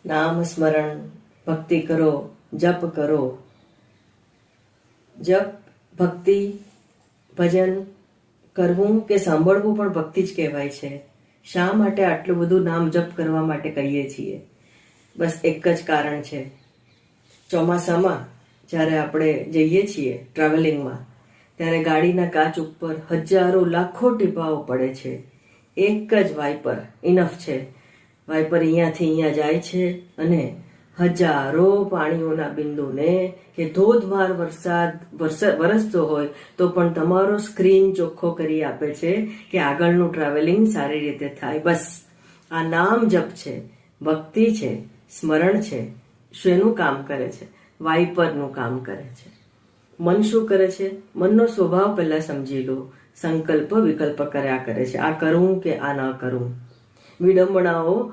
નામ સ્મરણ, ભક્તિ કરો, જપ કરો. જપ, ભક્તિ, ભજન કરવું કે સાંભળવું પણ ભક્તિ જ કહેવાય છે. શા માટે આટલું બધું નામ જપ કરવા માટે કહીએ છીએ? બસ એક જ કારણ છે. ચોમાસામાં જ્યારે આપણે જઈએ છીએ ટ્રાવેલિંગમાં, ત્યારે ગાડીના કાચ ઉપર હજારો લાખો ટીપાઓ પડે છે. એક જ વાઇપર ઇનફ છે. વાઇપર અહીંયાથી અહીંયા જાય છે અને હજારો પાણીઓના બિંદુને કે ધોધમાર વરસાદ વરસતો હોય તો પણ તમારો સ્ક્રીન ચોખ્ખો કરી આપે છે કે આગળનું ટ્રાવેલિંગ સારી રીતે થાય. બસ આ નામ જપ છે, ભક્તિ છે, સ્મરણ છે. શેનું કામ કરે છે? વાઇપરનું કામ કરે છે. મન શું કરે છે? મનનો સ્વભાવ પહેલા સમજી લો. સંકલ્પ વિકલ્પ કર્યા કરે છે. આ કરું કે આ ન કરું. વિડંબણાઓ